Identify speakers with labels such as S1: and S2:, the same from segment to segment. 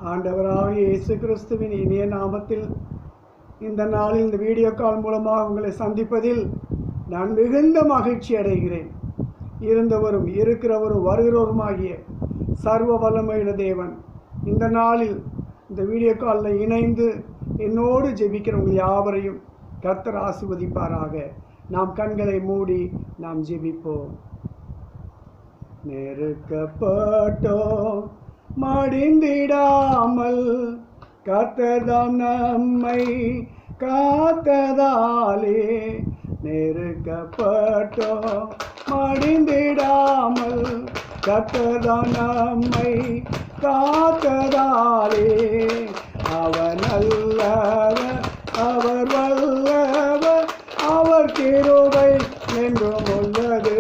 S1: ஆண்டவராகிய இயேசு கிறிஸ்துவின் இனிய நாமத்தில் இந்த நாளில் இந்த வீடியோ கால் மூலமாக உங்களை சந்திப்பதில் நான் மிகுந்த மகிழ்ச்சி அடைகிறேன். இருந்தவரும் இருக்கிறவரும் வருகிறவருமாகிய சர்வ வல்லமையுள்ள தேவன் இந்த நாளில் இந்த வீடியோ காலில் இணைந்து என்னோடு ஜெபிக்கிறவங்க யாவரையும் கர்த்தர் ஆசீர்வதிப்பாராக. நாம் கண்களை மூடி நாம் ஜெபிப்போம். நெருக்கப்பட்டோம் மடிந்திடாமல் கர்த்தர்தாம் நம்மை காத்ததாலே, நெருக்கப்பட்டோம் மடிந்திடாமல் கர்த்தர்தாம் நம்மை காத்ததாலே, அவர் நல்லவர் அவர் வல்லவர் அவர் கிருபை என்றும் உள்ளது,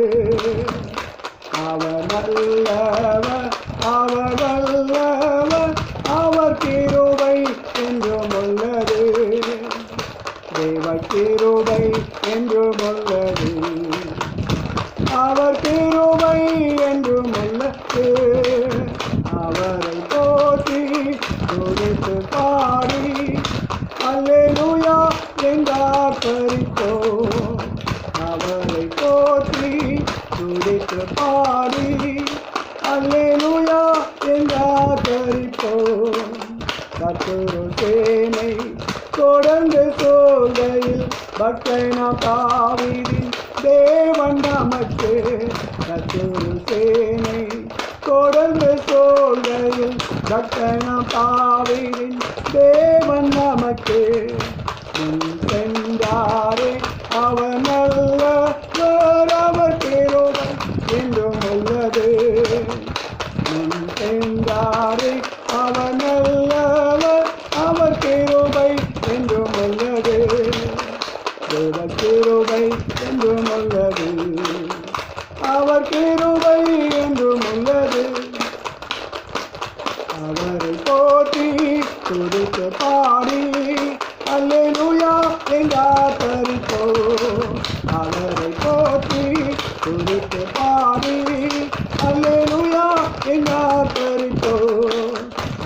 S1: அவர் நல்லவர் அவர் வல்லவர் அவர் கிருபை என்றும் உள்ளது, தேவ கிருபை என்றும் உள்ளது, அவர் கிருபை என்றும் உள்ளது. அவரை போற்றி துதித்து பாடி அல்லேலூயா என்றார் பரித்தோம். அவரை போற்றி துதித்து பாடி அல்லேலூயா என்றார் பரித்தோம். கர்த்தரு சேனை தொடர்ந்து சொல்கையில் பக்தனா தாவீதின் தேவன் நமக்கு, கர்த்தரு சேனை தொடர்ந்து சொல்கையில் பக்தனா தாவீதின் தேவன் நமக்கு, முன் சென்றாரே அவர் நல்லவர் அவர் கிருபை என்றும் உள்ளது, முன் சென்றாரே அவர் நல்லவர் அவர் கிருபை என்றும் உள்ளது, தேவ கிருபை என்றும் உள்ளது, அவர் கிருபை என்றும் உள்ளது. அவரை போற்றி துதித்து பாடி அல்லேலூயா என்றார் பரித்தோம். அவரை போற்றி துதித்து பாடி அல்லேலூயா என்றார் பரித்தோம்.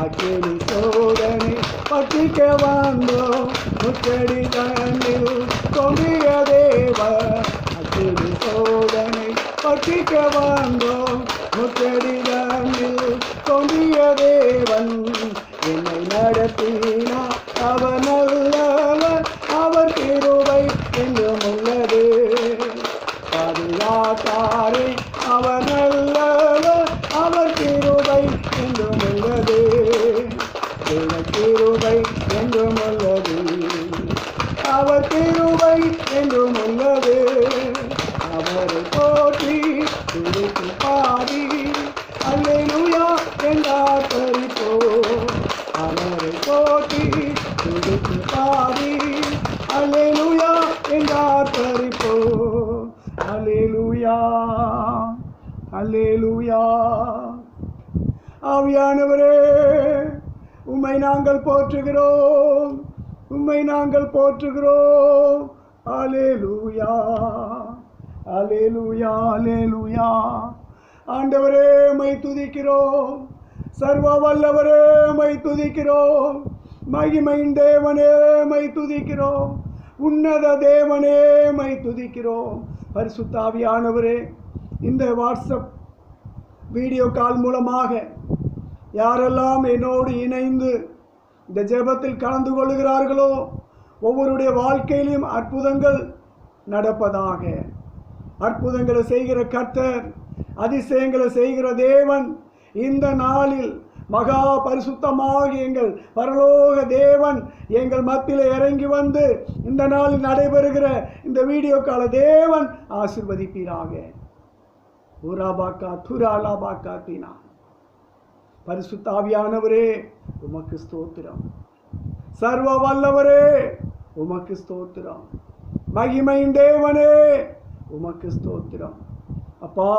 S1: அக்கினி சோதனை பற்றிக்க வந்தோம் முச்சடி தன்னில் தொங்கிய தேவர், அக்கினி சோதனை பற்றிக்க வந்தோம் முச்சடி தன்னில் தொங்கிய தேவன், என்னை நடத்தினார் அவர் நல்லவர் அவர் கிருபை என்றும் உள்ளது, பாதுகாத்தாரே அவர் நல்லவர் அவர் கிருபை என்றும் உள்ளது, தேவ கிருபை என்றும் உள்ளது, அவர் கிருபை என்றும் உள்ளது. அவரை போற்றி துதித்து பாடி அல்லேலூயா என்றார் பரித்தோம். அவரை போற்றி துதித்து பாடி அல்லேலூயா என்றார் பரித்தோம். அல்லேலூயா அல்லேலூயா. ஆவியானவரே, உம்மை நாங்கள் போற்றுகிறோம், உம்மை நாங்கள் போற்றுகிறோம். அல்லேலூயா அல்லேலூயா அல்லேலூயா. ஆண்டவரே உம்மை துதிக்கிறோம், சர்வ வல்லவரே உம்மை துதிக்கிறோம், மகிமையின் தேவனே உம்மை துதிக்கிறோம், உன்னத தேவனே உம்மை துதிக்கிறோம். பரிசுத்த ஆவியானவரே, இந்த வாட்ஸ்அப் வீடியோ கால் மூலமாக யாரெல்லாம் என்னோடு இணைந்து இந்த ஜெபத்தில் கலந்து கொள்கிறார்களோ ஒவ்வொருடைய வாழ்க்கையிலும் அற்புதங்கள் நடப்பதாக. அற்புதங்களை செய்கிற கர்த்தர், அதிசயங்களை செய்கிற தேவன், இந்த நாளில் மகா பரிசுத்தமாக எங்கள் பரலோக தேவன் எங்கள் மத்தியில் இறங்கி வந்து இந்த நாளில் நடைபெறுகிற இந்த வீடியோ கால தேவன் ஆசீர்வதிப்பீராக. ஊராபாக்கா துராலாபாக்கா தீனா. பரிசுத்த ஆவியானவரே உமக்கு ஸ்தோத்திரம், சர்வ வல்லவரே உமக்கு ஸ்தோத்திரம், மகிமையின் தேவனே உமக்கு ஸ்தோத்திரம். அப்பா,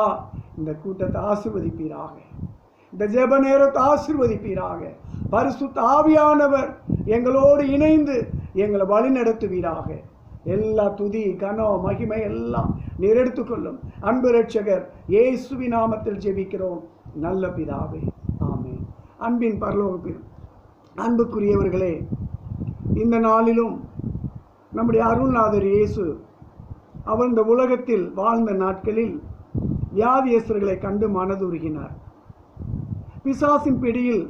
S1: இந்த கூட்டத்தை ஆசீர்வதிப்பீராக, இந்த ஜெப நேரத்தை ஆசீர்வதிப்பீராக. பரிசுத்த ஆவியானவர் எங்களோடு இணைந்து எங்களை வழி நடத்துவீராக. எல்லா துதி கனம் மகிமை எல்லாம் நீர் எடுத்துக்கொள்ளும். அன்பு ரட்சகர் இயேசுவின் நாமத்தில் ஜெபிக்கிறோம் நல்ல பிதாவே, ஆமென். அன்பின் பரலோக அன்புக்குரியவர்களே, இந்த நாளிலும் நம்முடைய அருள்நாதர் இயேசு அவர் இந்த உலகத்தில் வாழ்ந்த நாட்களில் வியாதியஸ்தர்களை கண்டு மனதுருகினார். பிசாசின் பிடியில்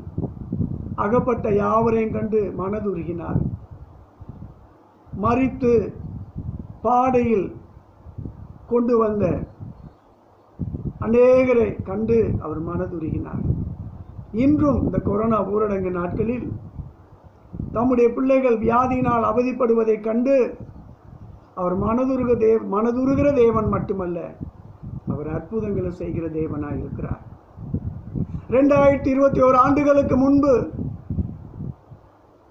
S1: அகப்பட்ட யாவரையும் கண்டு மனதுருகினார். மரித்து பாடையில் கொண்டு வந்த அநேகரை கண்டு அவர் மனதுருகினார். இன்றும் இந்த கொரோனா ஊரடங்கு நாட்களில் தம்முடைய பிள்ளைகள் வியாதியினால் அவதிப்படுவதைக் கண்டு அவர் மனதுருகிற தேவன் மட்டுமல்ல, அவர் அற்புதங்களை செய்கிற தேவனாய் இருக்கிறார். 2021 ஆண்டுகளுக்கு முன்பு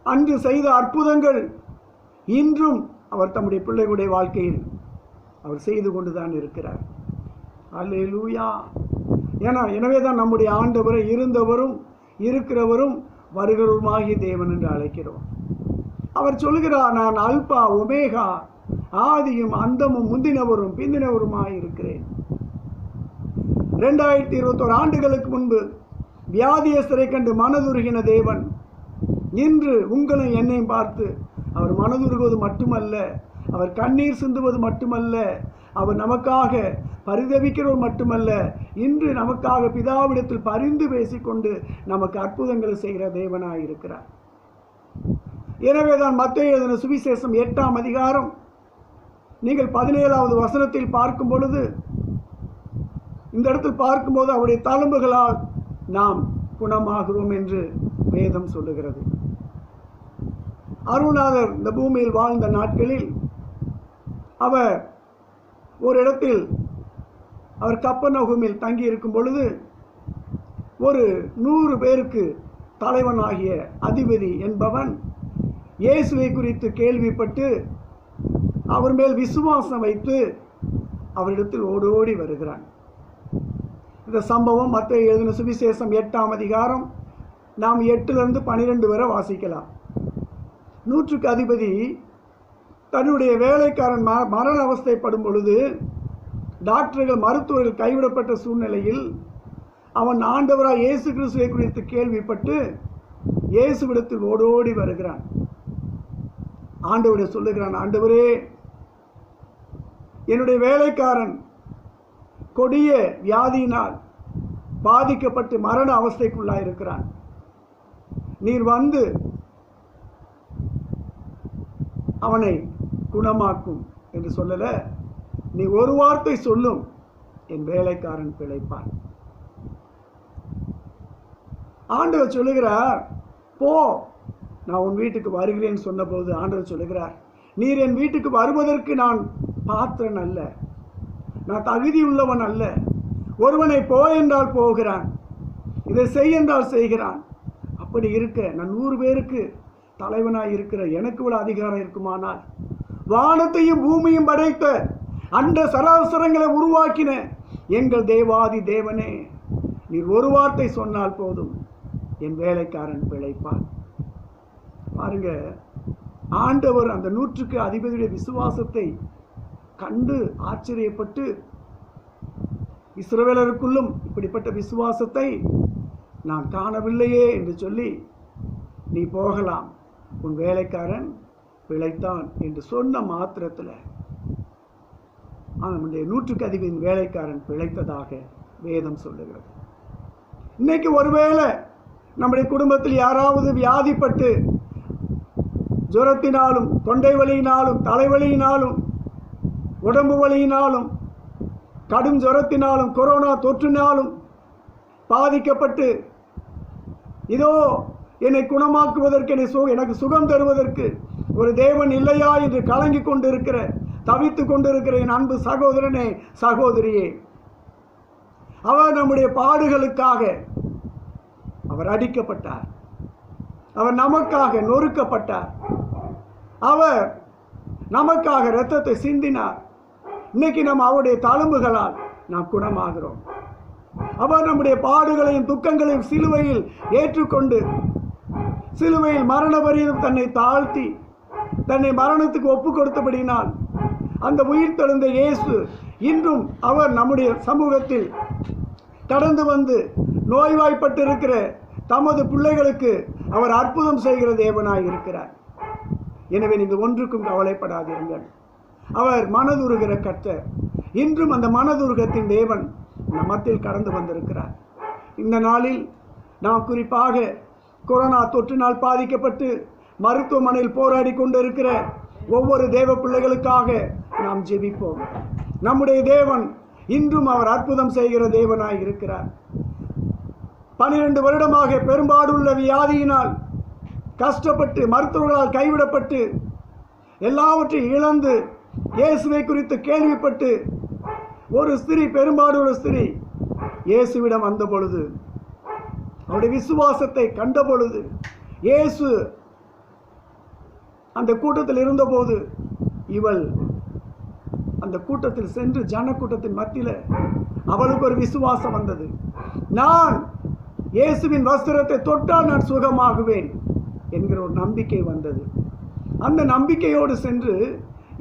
S1: அன்று செய்த அற்புதங்கள் இன்றும் அவர் தம்முடைய பிள்ளைகளுடைய வாழ்க்கையில் அவர் செய்து கொண்டுதான் இருக்கிறார். அல்லேலூயா. எனவே தான் நம்முடைய ஆண்டவரை இருந்தவரும் இருக்கிறவரும் வருகிறவருமாகிய தேவன் என்று அழைக்கிறோம். அவர் சொல்கிறார், நான் அல்பா ஒமேகா, ஆதியும் அந்தமும் முந்தினவரும் பிந்தினவருமாய் இருக்கிறேன். 2021 ஆண்டுகளுக்கு முன்பு வியாதியஸ்தரை கண்டு மனதுருகின தேவன் இன்று உங்களை என்னையும் பார்த்து அவர் மனதுருகுவது மட்டுமல்ல, அவர் கண்ணீர் சிந்துவது மட்டுமல்ல, அவர் நமக்காக பரிதவிக்கிறவர் மட்டுமல்ல, இன்று நமக்காக பிதாவிடத்தில் பரிந்து பேசிக்கொண்டு நமக்கு அற்புதங்களை செய்கிற தேவனாய் இருக்கிறார். எனவேதான் மத்தேயு எழுதின சுவிசேஷம் 8ஆம் அதிகாரம் நீங்கள் 17வது வசனத்தில் பார்க்கும் பொழுது, இந்த இடத்தில் பார்க்கும்போது அவருடைய தழும்புகளால் நாம் குணமாகிறோம் என்று வேதம் சொல்லுகிறது. அருள்நாதர் இந்த பூமியில் வாழ்ந்த நாட்களில் அவர் ஒரு இடத்தில் அவர் கப்பர்நகூமில் தங்கி இருக்கும் பொழுது ஒரு 100 பேருக்கு தலைவனாகிய அதிபதி என்பவன் இயேசுவை குறித்து கேள்விப்பட்டு அவர் மேல் விசுவாசம் வைத்து அவரிடத்தில் ஓடோடி வருகிறான். இந்த சம்பவம் மத்தேயு எழுதின சுவிசேஷம் 8ஆம் அதிகாரம் நாம் 8லிருந்து 12 வரை வாசிக்கலாம். 100க்கு அதிபதி தன்னுடைய வேலைக்காரன் மரண அவஸ்தைப்படும் பொழுது டாக்டர்கள் மருத்துவர்கள் கைவிடப்பட்ட சூழ்நிலையில் அவன் ஆண்டவராய் இயேசு கிறிஸ்துவை குறித்து கேள்விப்பட்டு இயேசுவிடத்தில் ஓடோடி வருகிறான். ஆண்டவரை சொல்லுகிறான், ஆண்டவரே, என்னுடைய வேலைக்காரன் கொடிய வியாதியினால் பாதிக்கப்பட்டு மரண அவஸ்தைக்குள்ளாயிருக்கிறான். நீர் வந்து அவனை குணமாக்கும் என்று சொல்லல, நீ ஒரு வார்த்தை சொல்லும், என் வேலைக்காரன் பிழைப்பான். ஆண்டவர் சொல்லுகிறார், போ, நான் உன் வீட்டுக்கு வருகிறேன் சொன்னபோது ஆண்டவர் சொல்லுகிறார், நீர் என் வீட்டுக்கு வருவதற்கு நான் பாத்திரன் அல்ல, நான் தகுதி உள்ளவன் அல்ல. ஒருவனை போ என்றால் போகிறான், இதை செய் என்றால் செய்கிறான். அப்படி இருக்க நான் 100 பேருக்கு தலைவனாய் இருக்கிற எனக்கு இவ்வளவு அதிகாரம் இருக்குமானால், வானத்தையும் பூமியும் படைத்த அண்ட சராசரங்களை உருவாக்கின எங்கள் தேவாதி தேவனே, நீர் ஒரு வார்த்தை சொன்னால் போதும், என் வேலைக்காரன் பிழைப்பான். பாருங்க, ஆண்டவர் அந்த 100க்கு அதிபதியுடைய விசுவாசத்தை கண்டு ஆச்சரியப்பட்டு, இஸ்ரவேலருக்குள்ளும் இப்படிப்பட்ட விசுவாசத்தை நான் காணவில்லையே என்று சொல்லி, நீ போகலாம், உன் வேலைக்காரன் பிழைத்தான் என்று சொன்ன மாத்திரத்தில் நம்முடைய 100க்கு அதிபதியின் வேலைக்காரன் பிழைத்ததாக வேதம் சொல்லுகிறது. இன்னைக்கு ஒருவேளை நம்முடைய குடும்பத்தில் யாராவது வியாதிப்பட்டு ஜுரத்தினாலும் தொண்டை வலியினாலும் தலைவலியினாலும் உடம்பு வலியினாலும் கடும் ஜுரத்தினாலும் கொரோனா தொற்றினாலும் பாதிக்கப்பட்டு, இதோ என்னை குணமாக்குவதற்கு எனக்கு சுகம் தருவதற்கு ஒரு தேவன் இல்லையா என்று கலங்கி கொண்டிருக்கிற தவித்து கொண்டிருக்கிற என் அன்பு சகோதரனே சகோதரியே, அவர் நம்முடைய பாடுகளுக்காக அவர் அடிக்கப்பட்டார், அவர் நமக்காக நொறுக்கப்பட்டார், அவர் நமக்காக இரத்தத்தை சிந்தினார். இன்னைக்கு நாம் அவருடைய தழும்புகளால் நாம் குணமாகிறோம். அவர் நம்முடைய பாடுகளையும் துக்கங்களையும் சிலுவையில் ஏற்றுக்கொண்டு சிலுவையில் மரண பரியந்தம் தன்னை தாழ்த்தி தன்னை மரணத்துக்கு ஒப்பு கொடுத்தபடியினால் அந்த உயிர் தெழுந்த இயேசு இன்றும் அவர் நம்முடைய சமூகத்தில் கடந்து வந்து நோய்வாய்ப்பட்டிருக்கிற தமது பிள்ளைகளுக்கு அவர் அற்புதம் செய்கிற தேவனாய் இருக்கிறார். எனவே நீங்கள் ஒன்றுக்கும் கவலைப்படாதீர்கள். அவர் மனதுருகிற கர்த்தர். இன்றும் அந்த மனதுருகத்தின் தேவன் நம் மத்தியில் கடந்து வந்திருக்கிறார். இந்த நாளில் நாம் குறிப்பாக கொரோனா தொற்றினால் பாதிக்கப்பட்டு மருத்துவமனையில் போராடி கொண்டிருக்கிற ஒவ்வொரு தேவ பிள்ளைகளுக்காக நாம் ஜெபிப்போம். நம்முடைய தேவன் இன்றும் அவர் அற்புதம் செய்கிற தேவனாய் இருக்கிறார். 12 வருடமாக பெரும்பாடுள்ள வியாதியினால் கஷ்டப்பட்டு மருத்துவர்களால் கைவிடப்பட்டு எல்லாவற்றையும் இழந்து இயேசுவை குறித்து கேள்விப்பட்டு ஒரு ஸ்திரீ, பெரும்பாடுள்ள ஸ்திரீ இயேசுவிடம் வந்த பொழுது, அவருடைய விசுவாசத்தை கண்ட பொழுது, இயேசு அந்த கூட்டத்தில் இருந்தபோது இவள் அந்த கூட்டத்தில் சென்று ஜனக்கூட்டத்தின் மத்தியில் அவளுக்கு ஒரு விசுவாசம் வந்தது. நான் இயேசுவின் வஸ்திரத்தை தொட்டால் நான் சுகமாகுவேன் என்கிற ஒரு நம்பிக்கை வந்தது. அந்த நம்பிக்கையோடு சென்று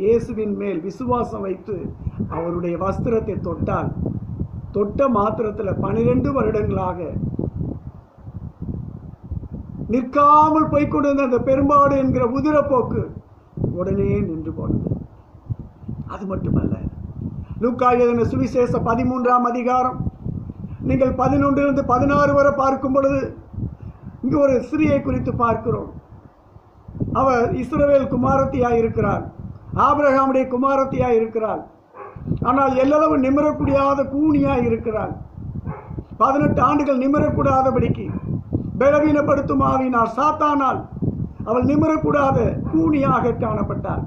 S1: இயேசுவின் மேல் விசுவாசம் வைத்து அவருடைய வஸ்திரத்தை தொட்டால், தொட்ட மாத்திரத்தில் 12 வருடங்களாக நிற்காமல் போய்கொண்டிருந்த அந்த பெரும்பாடு என்கிற உதிரப்போக்கு உடனே நின்று போனது. அது மட்டுமல்ல, லூக்கா எழுதின சுவிசேஷம் 13ஆம் அதிகாரம் நீங்கள் 11 to 16 வரை பார்க்கும் பொழுது இங்கு ஒரு ஸ்திரீயை குறித்து பார்க்கிறோம். அவர் இஸ்ரவேல் குமாரத்தியாய் இருக்கிறார், ஆபிரகாமுடைய குமாரத்தியாய் இருக்கிறார். ஆனால் எல்லளவு நிமிரக்கூடாத கூனியாய் இருக்கிறார். 18 ஆண்டுகள் நிமிரக்கூடாதபடிக்கு பலவீனப்படுத்தும் ஆவியினால், சாத்தானால் அவள் நிமிரக்கூடாத கூனியாக காணப்பட்டாள்.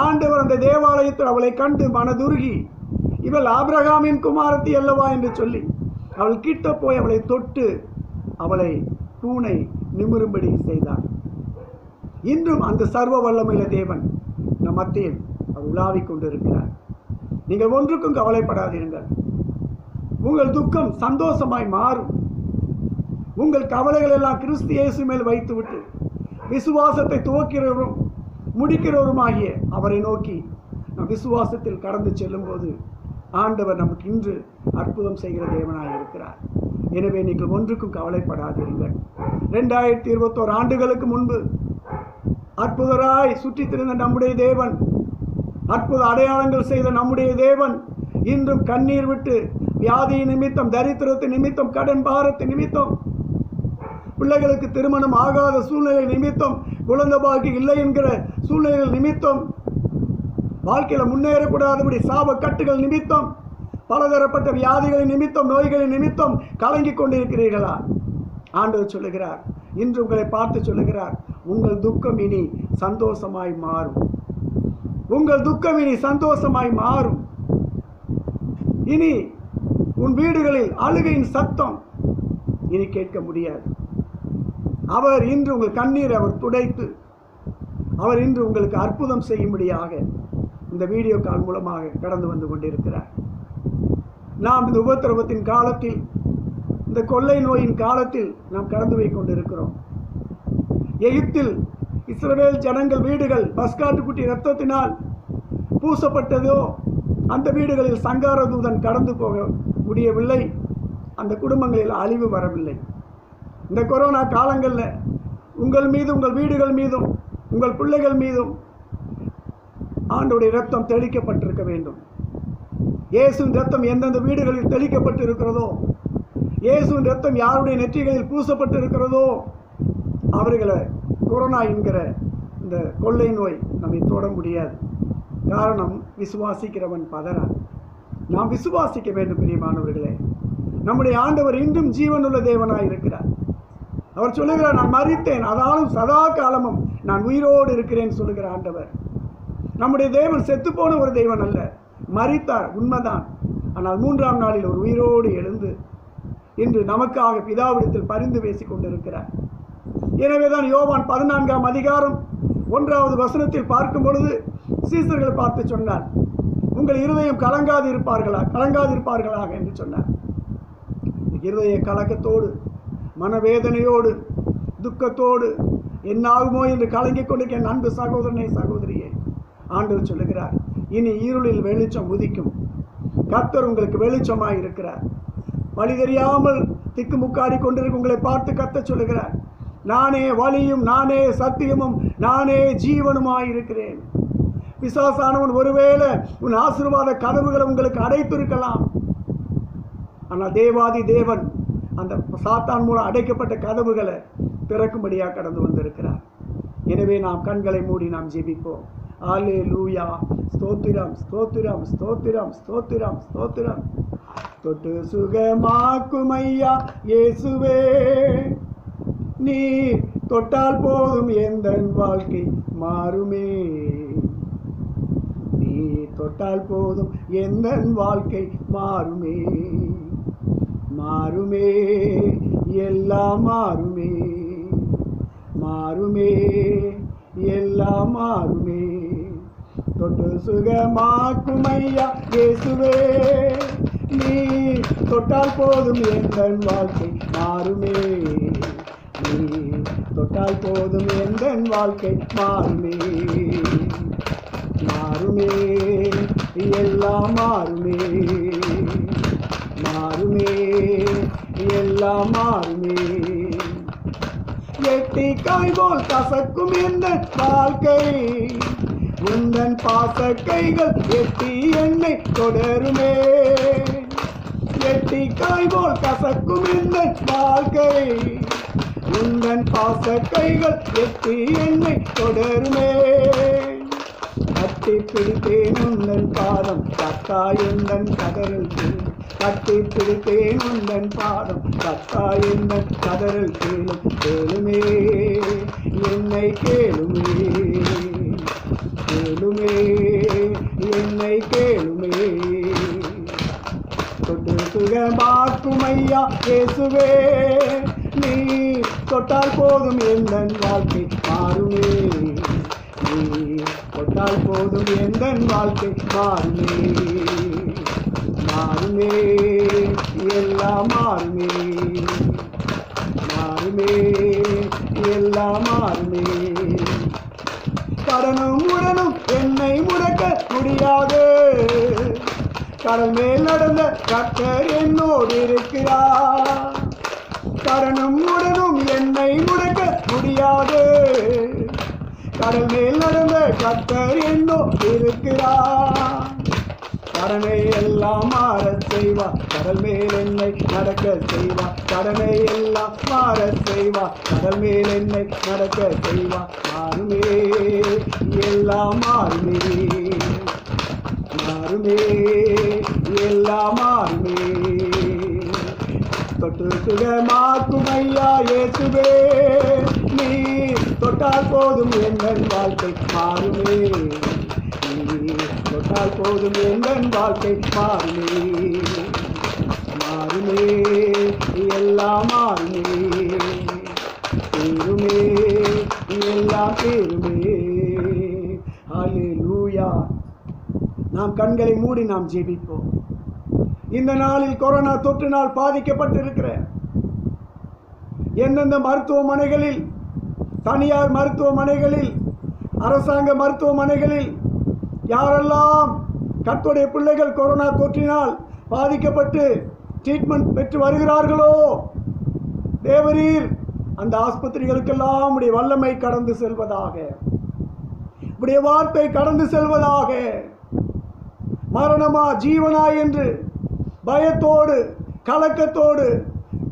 S1: ஆண்டவர் அந்த தேவாலயத்தில் அவளை கண்டு மனதுருகி, இவள் ஆபிரகாமின் குமாரத்தி அல்லவா என்று சொல்லி அவள் கிட்ட போய் அவளை தொட்டு அவளை கூனை நிமிரும்படி செய்தார். இன்றும் அந்த சர்வ வல்லமையுள்ள தேவன் நம் மத்தியில் அவர் உலாவிக் கொண்டிருக்கிறார். நீங்கள் ஒன்றுக்கும் கவலைப்படாதீர்கள். உங்கள் துக்கம் சந்தோஷமாய் மாறும். உங்கள் கவலைகள் எல்லாம் கிறிஸ்து இயேசு மேல் வைத்துவிட்டு விசுவாசத்தை துவக்கிறவரும் முடிக்கிறவருமாகிய அவரை நோக்கி நம் விசுவாசத்தில் கடந்து செல்லும் போது ஆண்டவர் நமக்கு இன்று அற்புதம் செய்கிற தேவனாய் இருக்கிறார். எனவே நீங்கள் ஒன்றுக்கும் கவலைப்படாதீர்கள். 2021 ஆண்டுகளுக்கு முன்பு அற்புதராய் சுற்றித் திரிந்த நம்முடைய தேவன், அற்புத அடையாளங்கள் செய்த நம்முடைய தேவன் இன்றும் கண்ணீர் விட்டு வியாதி நிமித்தம், தரித்திரத்து நிமித்தம், கடன் பாரத்து நிமித்தம், பிள்ளைகளுக்கு திருமணம் ஆகாத சூழ்நிலை நிமித்தம், குழந்தை பாக்கி இல்லை என்கிற சூழ்நிலைகள் நிமித்தம், வாழ்க்கையில் முன்னேறக்கூடாதபடி சாப கட்டுகள் நிமித்தம், பலதரப்பட்ட வியாதிகளின் நிமித்தம், நோய்களின் நிமித்தம் கலங்கி கொண்டிருக்கிறீர்களா? ஆண்டவர் சொல்லுகிறார், இன்று உங்களை பார்த்து சொல்லுகிறார், உங்கள் துக்கம் இனி சந்தோஷமாய் மாறும். உங்கள் துக்கம் இனி சந்தோஷமாய் மாறும். இனி உன் வீடுகளில் அழுகையின் சத்தம் இனி கேட்க முடியாது. அவர் இன்று உங்கள் கண்ணீரை அவர் துடைத்து, அவர் இன்று உங்களுக்கு அற்புதம் செய்யும்படியாக இந்த வீடியோ கால் மூலமாக கடந்து வந்து கொண்டிருக்கிறார். நாம் இந்த உபத்திரவத்தின் காலத்தில், இந்த கொள்ளை நோயின் காலத்தில் நாம் கடந்து போய் கொண்டிருக்கிறோம். எகிப்தில் இஸ்ரவேல் ஜனங்கள் வீடுகள் பஸ்காட்டுக்குட்டி இரத்தத்தினால் பூசப்பட்டதோ, அந்த வீடுகளில் சங்கார தூதன் கடந்து போக முடியவில்லை. அந்த குடும்பங்களில் அழிவு வரவில்லை. இந்த கொரோனா காலங்களில் உங்கள் மீதும், உங்கள் வீடுகள் மீதும், உங்கள் பிள்ளைகள் மீதும் ஆண்டவருடைய இரத்தம் தெளிக்கப்பட்டிருக்க வேண்டும். இயேசுவின் இரத்தம் எந்தெந்த வீடுகளில் தெளிக்கப்பட்டு இருக்கிறதோ, இயேசுவின் இரத்தம் யாருடைய நெற்றிகளில் பூசப்பட்டு இருக்கிறதோ, அவர்களை கொரோனா என்கிற இந்த கொள்ளை நோய் நம்மை தொட முடியாது. காரணம், விசுவாசிக்கிறவன் பதறான். நாம் விசுவாசிக்க வேண்டும். பிரியமானவர்களே, நம்முடைய ஆண்டவர் இன்றும் ஜீவனுள்ள தேவனாய் இருக்கிறார். அவர் சொல்லுகிறார், நான் மரித்தேன், ஆனாலும் சதா காலமும் நான் உயிரோடு இருக்கிறேன் சொல்லுகிற ஆண்டவர். நம்முடைய தேவன் செத்துப்போன ஒரு தேவன் அல்ல. மரித்தார், உண்மைதான். ஆனால் 3ஆம் நாளில் ஒரு உயிரோடு எழுந்து இன்று நமக்காக பிதாவிடத்தில் பரிந்து பேசிக் கொண்டிருக்கிறார். எனவேதான் யோவான் 14ஆம் அதிகாரம் 1வது வசனத்தில் பார்க்கும் பொழுது சீசர்களை பார்த்து சொன்னார், உங்கள் இருதயம் கலங்காதிருப்பார்களாக என்று சொன்னார். இருதய கலக்கத்தோடு, மனவேதனையோடு, துக்கத்தோடு என்னாகுமோ என்று கலங்கிக் கொண்டிருக்க என் அன்பு சகோதரனே, சகோதரியே, ஆண்டவர் சொல்லுகிறார், இனி இருளில் வெளிச்சம் உதிக்கும். கர்த்தர் உங்களுக்கு வெளிச்சமாய் இருக்கிறார். வழி தெரியாமல் திக்குமுக்காடி கொண்டிருக்க உங்களை பார்த்து கர்த்தர் சொல்லுகிறார், நானே வழியும் நானே சத்தியமும் நானே ஜீவனுமாயிருக்கிறேன். பிசாசானவன் ஒருவேளை உன் ஆசீர்வாத கதவுகளை உங்களுக்கு அடைத்திருக்கலாம். ஆனால் தேவாதி தேவன் அந்த சாத்தான் மூலம் அடைக்கப்பட்ட கதவுகளை திறக்கும்படியாக கடந்து வந்திருக்கிறார். எனவே நாம் கண்களை மூடி நாம் ஜெபிப்போம். அல்லேலூயா. ஸ்தோத்திரம் ஸ்தோத்திரம் ஸ்தோத்திரம் ஸ்தோத்திரம் ஸ்தோத்திரம். தொட்டு சுகமாக்கும் ஐயா இயேசுவே, நீ தொட்டால் போதும் எந்தன் வாழ்க்கை மாறுமே. நீ தொட்டால் போதும் எந்தன் வாழ்க்கை மாறுமே. மாறுமே, எல்லாம் மாறுமே. மாறுமே, எல்லாம் மாறுமே. தொட்டு சுகமாக்கும் ஐயா இயேசுவே, நீ தொட்டால் போதும் எந்தன் வாழ்க்கை மாறுமே. நீ தொட்டால் போதும் எந்தன் வாழ்க்கை மாறுமே. மாறுமே, எல்லாம் மாறுமே. மாறுமே, எல்லாம் மாறுமே. எட்டிக்காய் போல் கசக்கும் எந்த வாழ்க்கை, உந்தன் பாச கைகள் எட்டி என்னை தொடருமே. எட்டிக்காய் போல் கசக்கும் எந்த வாழ்க்கை, உந்தன் பாச கைகள் எட்டி என்னை தொடருமே. கட்டி பிடித்தேன் உந்தன் பாதம் கத்தாய் எந்தன் கதறல் கேளும். கட்டி பிடித்தேன் உந்தன் பாதம் கத்தாய் எந்தன் கதறல் கேளும். கேளுமே, என்னை கேளுமே. கேளுமே, என்னை கேளுமே. தொட்டு சுகமாக்கும் ஐயா இயேசுவே, நீ தொட்டால் போதும் எந்தன் வாழ்க்கை மாறுமே. நீ தொட்டால் போதும் எந்தன் வாழ்க்கை மாறுமே. மாறுமே, எல்லாம் மாறுமே. மாறுமே, எல்லாம் மாறுமே. கடனும் உடனும் என்னை முடக்க முடியாது. கடல் மேல் நடந்த கர்த்தர் என்னோடு இருக்கிறார். கடனும் உடனும் என்னை முடக்க முடியாது. கடல் மேல் நடந்த கர்த்தர் என்னோடு இருக்கிறார். கடனை எல்லாம் மாற செய்வார். கடல் மேல் என்னை நடக்க செய்வார். கடனை எல்லாம் மாற செய்வார். கடல் மேல் என்னை நடக்க செய்வார். மாறுமே, எல்லாம் மாறுமே. மாறுமே, எல்லாம் மாறுமே. தொட்டு சுகமாக்கும் ஐயா இயேசுவே, நீ தொட்டால் போதும் எந்தன் வாழ்க்கை மாறுமே. நீ தொட்டால் போதும் எந்தன் வாழ்க்கை மாறுமே. மாறுமே, எல்லாம் மாறுமே. தீருமே, எல்லாம் தீருமே. அல்லேலூயா. நாம் கண்களை மூடி நாம் ஜெபிப்போம். இந்த நாளில் கொரோனா தொற்றினால் பாதிக்கப்பட்டிருக்கிற எந்தெந்த மருத்துவமனைகளில், தனியார் மருத்துவமனைகளில், அரசாங்க மருத்துவமனைகளில் யாரெல்லாம் கர்த்தருடைய பிள்ளைகள் கொரோனா தொற்றினால் பாதிக்கப்பட்டு ட்ரீட்மெண்ட் பெற்று வருகிறார்களோ, தேவரீர் அந்த ஆஸ்பத்திரிகளுக்கெல்லாம் உடைய வல்லமை கடந்து செல்வதாக, உடைய வார்த்தை கடந்து செல்வதாக. மரணமா ஜீவனா என்று பயத்தோடு கலக்கத்தோடு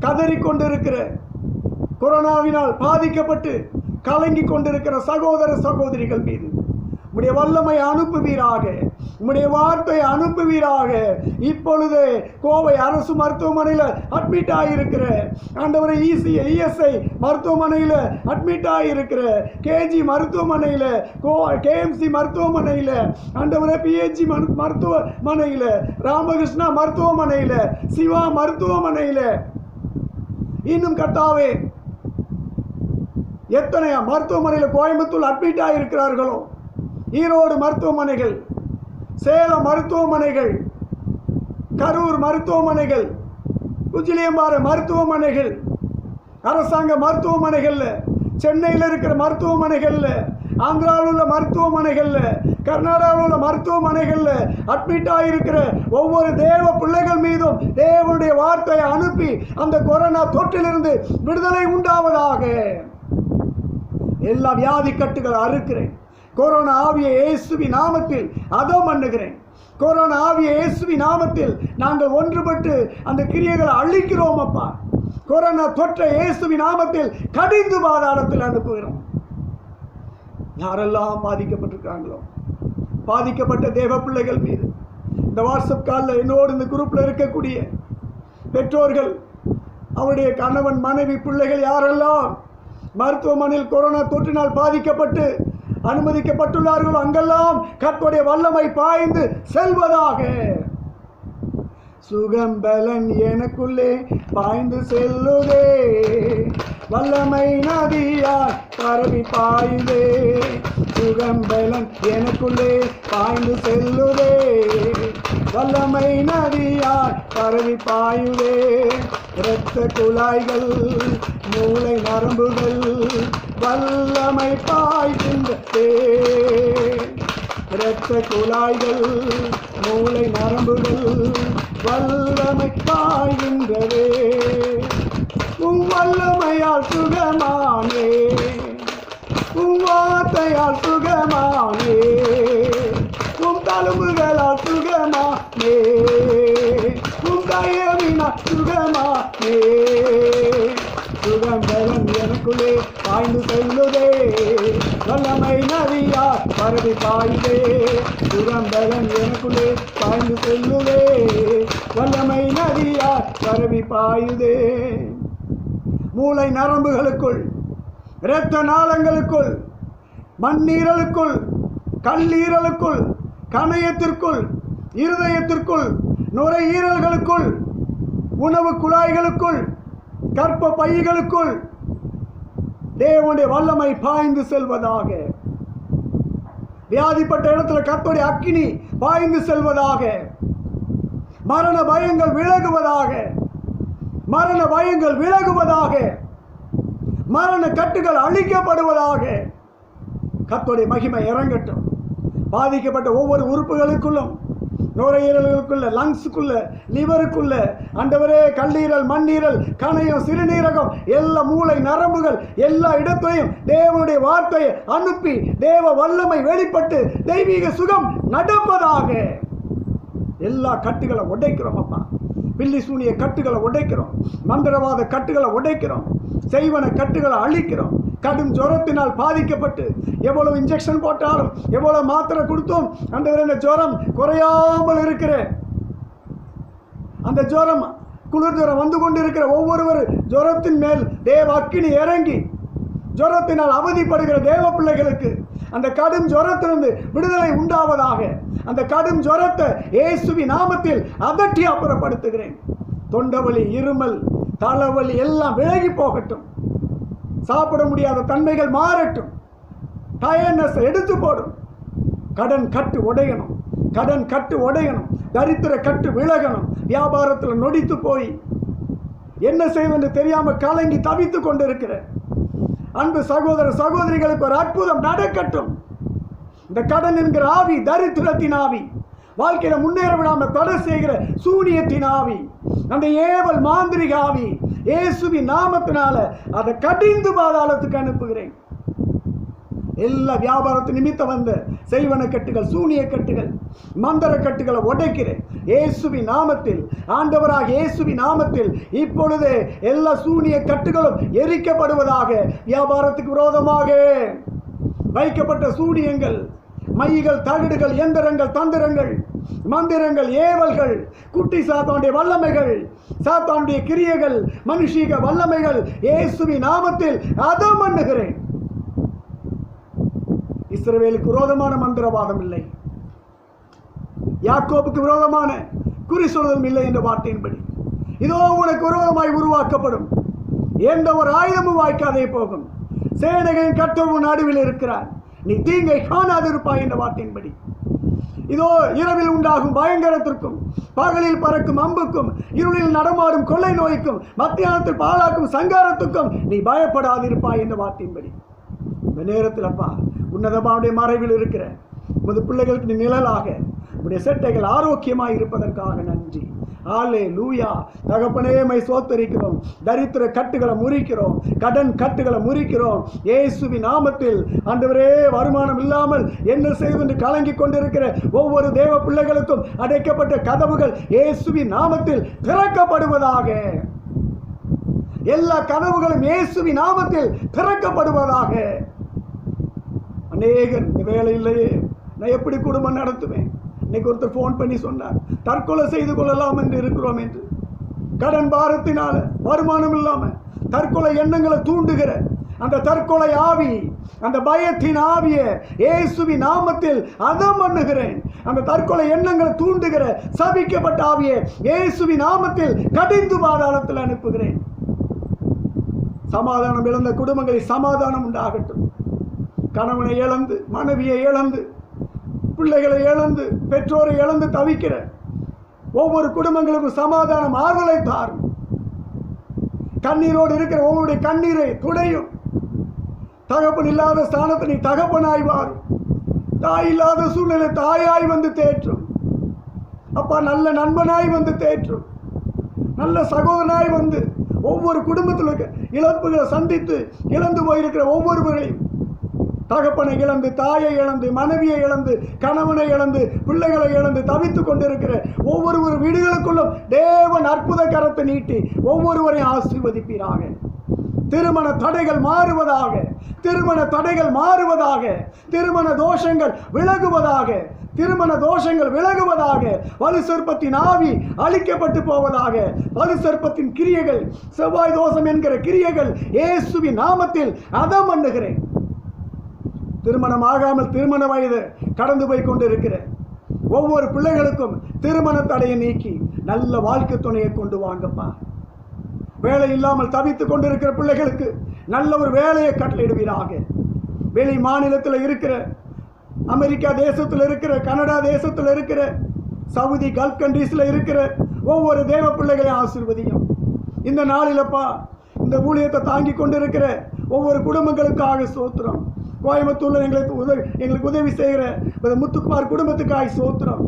S1: கதறிக்கொண்டிருக்கிற, கொரோனாவினால் பாதிக்கப்பட்டு கலங்கி கொண்டிருக்கிற சகோதர சகோதரிகள் மீது உம்முடைய வல்லமை அனுப்புவீராக. உம்முடைய வார்த்தை அனுப்புவீராக. இப்பொழுது கோவை அரசு மருத்துவமனையில் அட்மிட் ஆகியிருக்கிற ஆண்டவரை இஎஸ்ஐ மருத்துவமனையில் அட்மிட் ஆகியிருக்கிற, கேஜி மருத்துவமனையில், கேஎம்சி மருத்துவமனையில், ஆண்டவரை பிஹெச்சி மருத்துவமனையில், ராமகிருஷ்ணா மருத்துவமனையில், சிவா மருத்துவமனையில், இன்னும் கர்த்தாவே எத்தனை மருத்துவமனையில் கோயம்புத்தூர் அட்மிட் ஆகியிருக்கிறார்களோ, ஈரோடு மருத்துவமனைகள், சேலம் மருத்துவமனைகள், கரூர் மருத்துவமனைகள், குஜிலியம்பாறை மருத்துவமனைகள், அரசாங்க மருத்துவமனைகளில், சென்னையில் இருக்கிற மருத்துவமனைகளில், ஆந்திராவில் உள்ள மருத்துவமனைகளில், கர்நாடகாவில் உள்ள மருத்துவமனைகளில் அட்மிட் ஆகியிருக்கிற ஒவ்வொரு தேவ பிள்ளைகள் மீதும் தேவனுடைய வார்த்தையை அனுப்பி அந்த கொரோனா தொற்றிலிருந்து விடுதலை உண்டாவதாக. எல்லா வியாதி கட்டுகளை அறுக்கிறேன். கொரோனா ஆவியை இயேசுவின் நாமத்தில் அதம் பண்ணுகிறேன். கொரோனா ஆவியை இயேசுவின் நாமத்தில் நாங்கள் ஒன்றுபட்டு அந்த கிரியைகளை அழிக்கிறோம் அப்பா. கொரோனா தொற்றை இயேசுவின் நாமத்தில் கடிந்து பாதாளத்தில் அனுப்புகிறோம். யாரெல்லாம் பாதிக்கப்பட்டிருக்காங்களோ, பாதிக்கப்பட்ட தேவ பிள்ளைகள் மீது இந்த வாட்ஸ்அப் காலில் என்னோடு இந்த குரூப்பில் இருக்கக்கூடிய பெற்றோர்கள், அவருடைய கணவன், மனைவி, பிள்ளைகள் யாரெல்லாம் மருத்துவமனையில் கொரோனா தொற்றினால் பாதிக்கப்பட்டு அனுமதிக்கப்பட்டுள்ளார்களோ அங்கெல்லாம் கர்த்தருடைய வல்லமை பாய்ந்து செல்வதாக. சுகம்பலன் எனக்குள்ளே பாய்ந்து செல்லுதே, வல்லமை நதியாய் பரவி பாயுதே. சுகம்பலன் எனக்குள்ளே பாய்ந்து செல்லுதே, வல்லமை நதியாய் பரவி பாயுதே. இரத்த குழாய்கள், மூளை நரம்புகள் வல்லமை பாய்கின்றதே. இரத்த குழாய்கள், மூளை நரம்புகள் வல்லமை பாய்கின்றதே. உம் வல்லமையால் சுகமானே, உம் வார்த்தையால் சுகமானே, உம் தழும்புகளால் சுகமானே, உம் தயவினால் சுகமானே. சுகம்பலன் எனக்குள்ளே பாய்ந்து செல்லுதே, வல்லமை நதியாய் பரவி பாயுதே. சுகம்பலன் எனக்குள்ளே பாய்ந்து செல்லுதே, வல்லமை நதியாய் பரவி பாயுதே. மூளை நரம்புகளுக்குள், இரத்த நாளங்களுக்குள், மண்ணீரலுக்குள், கல்லீரலுக்குள், கணையத்திற்குள், இருதயத்திற்குள், நுரையீரல்களுக்குள், உணவு குழாய்களுக்குள், கற்ப பைகளுக்குள் தேவனுடைய வல்லமை பாய்ந்து செல்வதாக. வியாதிப்பட்ட இடத்துல கர்த்தருடைய அக்கினி பாய்ந்து செல்வதாக. மரண பயங்கள் விலகுவதாக, மரண பயங்கள் விலகுவதாக, மரண கட்டுகள் அழிக்கப்படுவதாக. கர்த்தருடைய மகிமை இறங்கட்டும். பாதிக்கப்பட்ட ஒவ்வொரு உறுப்புகளுக்குள்ளும், நுரையீரல்களுக்குள்ள, லங்ஸுக்குள்ள, லிவருக்குள்ள, ஆண்டவரே, கல்லீரல், மண்ணீரல், கணையம், சிறுநீரகம், எல்லா மூளை நரம்புகள் எல்லா இடத்தையும் தேவனுடைய வார்த்தையை அனுப்பி தேவ வல்லமை வெளிப்பட்டு தெய்வீக சுகம் நடப்பதாக. எல்லா கட்டுகளை உடைக்கிறோம் அப்பா. பில்லி சூனிய கட்டுகளை உடைக்கிறோம், மந்திரவாத கட்டுகளை உடைக்கிறோம், செய்வன கட்டுகளை அழிக்கிறோம். கடும் ஜுரத்தினால் பாதிக்கப்பட்டு எவ்வளவு இன்ஜெக்ஷன் போட்டாலும், எவ்வளவு மாத்திரை கொடுத்தோம் அந்த ஜுரம் குறையாமல் இருக்கிற அந்த ஜுரம், குளிர் ஜுரம் வந்து கொண்டிருக்கிற ஒவ்வொருவர் ஜுரத்தின் மேல் தேவ அக்கினி இறங்கி ஜுரத்தினால் அவதிப்படுகிற தேவ பிள்ளைகளுக்கு அந்த கடும் ஜுரத்திலிருந்து விடுதலை உண்டாவதாக. அந்த கடும் ஜுரத்தை இயேசுவின் நாமத்தில் அதட்டி அப்புறப்படுத்துகிறேன். தொண்டவலி, இருமல், தலைவலி எல்லாம் விலகி போகட்டும். சாப்பிட முடியாத தன்மைகள் மாறட்டும். டயர்னஸ் எடுத்து போடும். கடன் கட்டு உடையணும், கடன் கட்டு உடையணும், தரித்திர கட்டு விலகணும். வியாபாரத்தில் நொடித்து போய் என்ன செய்வது தெரியாமல் கலங்கி தவித்து கொண்டிருக்கிற அன்பு சகோதர சகோதரிகளுக்கு ஒரு அற்புதம் நடக்கட்டும். இந்த கடன் என்கிற ஆவி தரித்திரத்தின் ஆவி, வாழ்க்கையில முன்னேற விடாமல் தடை செய்கிற சூனியத்தின் ஆவி, அந்த ஏவல் மாந்திரிக ஆவி இயேசுவின் நாமத்தினால அதை கடிந்து பாதாளத்துக்கு அனுப்புகிறேன். எல்லா வியாபாரத்து நிமித்தம் வந்த செய்வன கட்டுகள், சூனிய கட்டுகள், மந்திர கட்டுகளை உடைக்கிறேன் இயேசுவின் நாமத்தில். ஆண்டவராக இயேசுவின் நாமத்தில் இப்பொழுது எல்லா சூனிய கட்டுகளும் எரிக்கப்படுவதாக. வியாபாரத்துக்கு விரோதமாக வைக்கப்பட்ட சூனியங்கள், மைகள், தகடுகள், எந்திரங்கள், தந்திரங்கள், மந்திரங்கள், ஏவல்கள், குட்டி சாத்தானுடைய வல்லமைகள், சாத்தானுடைய கிரியைகள், மனுஷீக வல்லமைகள் இயேசுவின் நாமத்தில் அதம் பண்ணுகிறேன். இஸ்ரவேலுக்கு விரோதமான மந்திரவாதம் இல்லை, யாக்கோபுக்கு விரோதமான குறி சொல்வதும் இல்லை என்ற வார்த்தையின்படி இதோ உனக்கு விரோதமாய் உருவாக்கப்படும் எந்த ஒரு ஆயுதமும் வாய்க்காதே போகும். சேனைகளின் கர்த்தர் நடுவில் இருக்கிறார், நீ தீங்கை காணாதிருப்பாய் என்ற வார்த்தையின்படி இதோ இரவில் உண்டாகும் பயங்கரத்திற்கும், பகலில் பறக்கும் அம்புக்கும், இருளில் நடமாடும் கொள்ளை நோய்க்கும், மத்தியானத்தில் பாழாக்கும் சங்காரத்துக்கும் நீ பயப்படாதிருப்பாய் என்ற வார்த்தையின்படி இந்த நேரத்தில் அப்பா உன்னதமாவுடைய மறைவில் இருக்கிற உமது பிள்ளைகளுக்கு நிழலாக உடைய செட்டைகள் ஆரோக்கியமாய் இருப்பதற்காக நன்றி. அல்லேலூயா. தகப்பனே மை சோத்தரிக்கிறோம். தரித்திர கட்டுகளை முறிக்கிறோம், கடன் கட்டுகளை முறிக்கிறோம் இயேசுவின் நாமத்தில். ஆண்டவரே, வருமானம் இல்லாமல் என்ன செய்வது கலங்கி கொண்டிருக்கிற ஒவ்வொரு தேவ பிள்ளைகளுக்கும் அடைக்கப்பட்ட கதவுகள் இயேசுவின் நாமத்தில் திறக்கப்படுவதாக. எல்லா கதவுகளும் இயேசுவின் நாமத்தில் திறக்கப்படுவதாக. அநேகர் இந்த வேலை இல்லையே, நான் எப்படி குடும்பம் நடத்துவேன்? இன்னைக்கு ஒருத்தர் ஃபோன் பண்ணி சொன்னார், தற்கொலை செய்து கொள்ளலாம் என்று இருக்கிறோம் என்று. கடன் பாரத்தினால வருமானம் இல்லாம தற்கொலை எண்ணங்களை தூண்டுகிற அந்த தற்கொலை ஆவி, அந்த பயத்தின் ஆவியை இயேசுவின் நாமத்தில் அதம் பண்ணுகிறேன். அந்த தற்கொலை எண்ணங்களை தூண்டுகிற சபிக்கப்பட்ட ஆவியை இயேசுவின் நாமத்தில் கடிந்து பாதாளத்தில் அனுப்புகிறேன். சமாதானம் இழந்த குடும்பங்களில் சமாதானம் உண்டாகட்டும். கணவனை இழந்து, மனைவியை இழந்து, பிள்ளைகளை இழந்து, பெற்றோரை இழந்து தவிக்கிற ஒவ்வொரு குடும்பங்களுக்கும் சமாதானம், ஆறுதலை தாரும். கண்ணீரோடு இருக்கிற ஒவ்வொருடைய கண்ணீரை துடையும். தகப்பன் இல்லாத ஸ்தானத்தை நீ தகப்பனாய் வாரும். தாய் இல்லாத சூழ்நிலை தாயாய் வந்து தேற்றும். அப்பா, நல்ல நண்பனாய் வந்து தேற்றும். நல்ல சகோதரனாய் வந்து ஒவ்வொரு குடும்பத்தில் இருக்க இழப்புகளை சந்தித்து இழந்து போயிருக்கிற ஒவ்வொருவர்களையும், தகப்பனை இழந்து, தாயை இழந்து, மனைவியை இழந்து, கணவனை இழந்து, பிள்ளைகளை இழந்து தவித்துக் கொண்டிருக்கிற ஒவ்வொரு வீடுகளுக்குள்ளும் தேவன் அற்புத கரத்தை நீட்டி ஒவ்வொருவரையும் ஆசீர்வதிப்பீராக. திருமண தடைகள் மாறுவதாக, திருமண தடைகள் மாறுவதாக, திருமண தோஷங்கள் விலகுவதாக, திருமண தோஷங்கள் விலகுவதாக, வலு சர்ப்பத்தின் ஆவி அழிக்கப்பட்டு போவதாக, வலு சர்ப்பத்தின் கிரியைகள், செவ்வாய் தோஷம் என்கிற கிரியைகள் இயேசுவின் நாமத்தில் அதம் பண்ணுகிறேன். திருமணம் ஆகாமல் திருமண வயது கடந்து போய் கொண்டிருக்கிற ஒவ்வொரு பிள்ளைகளுக்கும் திருமண தடையை நீக்கி நல்ல வாழ்க்கை துணையை கொண்டு வாங்கப்பா. வேலை இல்லாமல் தவித்துக் கொண்டிருக்கிற பிள்ளைகளுக்கு நல்ல ஒரு வேலையை கட்டளையிடுவீராக. வெளி மாநிலத்தில் இருக்கிற, அமெரிக்கா தேசத்தில் இருக்கிற, கனடா தேசத்தில் இருக்கிற, சவுதி கல்ஃப் கண்ட்ரீஸில் இருக்கிற ஒவ்வொரு தேவ பிள்ளைகளையும் ஆசீர்வதியும். இந்த நாளிலப்பா, இந்த ஊழியத்தை தாங்கி கொண்டிருக்கிற ஒவ்வொரு குடும்பங்களுக்காக ஸ்தோத்திரம். கோயம்புத்தூர்ல எங்களுக்கு உதவி செய்கிற முத்துக்குமார் குடும்பத்துக்காய் ஸ்தோத்திரம்.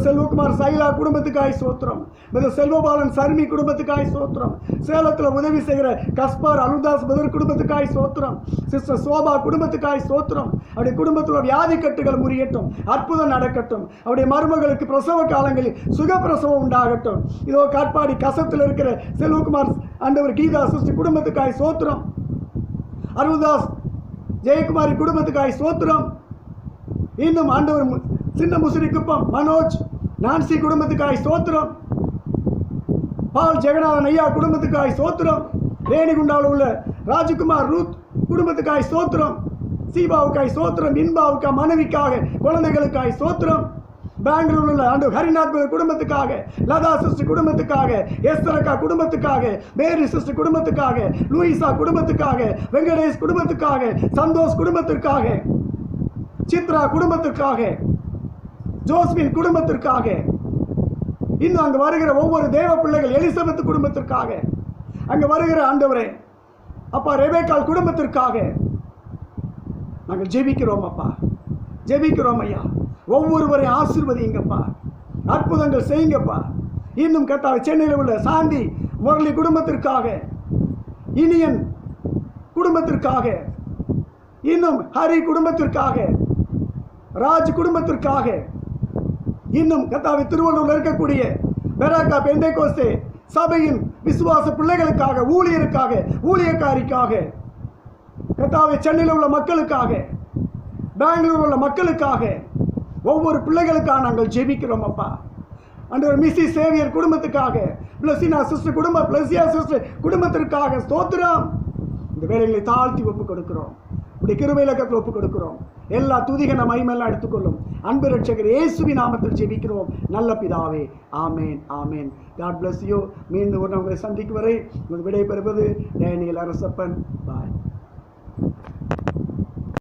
S1: செல்வகுமார் சைலா குடும்பத்துக்காய் ஸ்தோத்திரம். செல்வபாலன் சர்மி குடும்பத்துக்காய் ஸ்தோத்திரம். சேலத்தில் உதவி செய்கிற கஸ்பார் அருள்தாஸ் பதர் குடும்பத்துக்காய் ஸ்தோத்திரம். சிஸ்டர் சோபா குடும்பத்துக்காய் ஸ்தோத்திரம். அவருடைய குடும்பத்தில் வியாதி கட்டுகள் முறியட்டும், அற்புதம் நடக்கட்டும். அவருடைய மருமகளுக்கு பிரசவ காலங்களில் சுகப்பிரசவம் உண்டாகட்டும். இதோ காட்பாடி கசத்தில் இருக்கிற செல்வகுமார் ஆண்டவர் கீதா சிஸ்டர் குடும்பத்துக்காய் ஸ்தோத்திரம். அருள்தாஸ் ஜெயக்குமாரி குடும்பத்துக்காய் ஸ்தோத்திரம். இன்னும் ஆண்டவர் சின்ன முசிறிக்குப்பம் மனோஜ் நான்சி குடும்பத்துக்காய் ஸ்தோத்திரம். பால் ஜெகநாதன் ஐயா குடும்பத்துக்காய் ஸ்தோத்திரம். ரேணிகுண்டாவில் உள்ள ராஜகுமார் ரூத் குடும்பத்துக்காய் ஸ்தோத்திரம். சீபாவுக்காய் ஸ்தோத்திரம். இன்பாவுக்கா மனைவிக்காக குழந்தைகளுக்காய் ஸ்தோத்திரம். பெங்களூரில் உள்ள ஆண்டவர் ஹரிநாத் குடும்பத்துக்காக, லதா சிஸ்டர் குடும்பத்துக்காக, எஸ்தரக்கா குடும்பத்துக்காக, மேரி சிஸ்டர் குடும்பத்துக்காக, லூயிசா குடும்பத்துக்காக, வெங்கடேஷ் குடும்பத்துக்காக, சந்தோஷ் குடும்பத்திற்காக, சித்ரா குடும்பத்திற்காக, ஜோஸ்மின் குடும்பத்திற்காக, இன்னும் அங்கு வருகிற ஒவ்வொரு தேவ பிள்ளைகள் எலிசபெத் குடும்பத்திற்காக, அங்கு வருகிற ஆண்டவரே அப்பா ரெபேக்காள் குடும்பத்திற்காக நாங்கள் ஜெபிக்கிறோம் அப்பா, ஜெபிக்கிறோம் ஐயா. ஒவ்வொருவரையும் ஆசீர்வதிங்கப்பா, அற்புதங்கள் செய்யுங்கப்பா. இன்னும் கர்த்தாவே சென்னையில் உள்ள சாந்தி முரளி குடும்பத்திற்காக, இனியன் குடும்பத்திற்காக, இன்னும் ஹரி குடும்பத்திற்காக, ராஜ் குடும்பத்திற்காக, இன்னும் கர்த்தாவே திருவள்ளூரில் இருக்கக்கூடிய பெராக்கா பெந்தேகோஸ்தே சபையின் விசுவாச பிள்ளைகளுக்காக, ஊழியருக்காக, ஊழியக்காரிக்காக, கர்த்தாவே சென்னையில் உள்ள மக்களுக்காக, பெங்களூர் உள்ள மக்களுக்காக, ஒவ்வொரு பிள்ளைகளுக்காக நாங்கள் ஜெபிக்கிறோம் அப்பா. ஆண்டவர் மிஸ்ஸி சேவியர் குடும்பத்துக்காக, பிளஸினா சிஸ்டர் குடும்பம், பிளஸியா சிஸ்டர் குடும்பத்திற்காக ஸ்தோத்திரம். இந்த வேலைகளை தாழ்த்தி ஒப்புக் கொடுக்கிறோம், இப்படி கிருபையிலக்கத்தில் ஒப்புக் கொடுக்கிறோம். எல்லா துதிகன மகிமையெல்லாம் எடுத்துக்கொள்ளும் அன்பு ரட்சகர் இயேசுவின் நாமத்தில் ஜெபிக்கிறோம் நல்ல பிதாவே. ஆமேன், ஆமேன். God bless you. மீண்டும் ஒரு உங்களை சந்திக்கும் வரை விடை பெறுவது டேனியல் அரசப்பன். பாய்.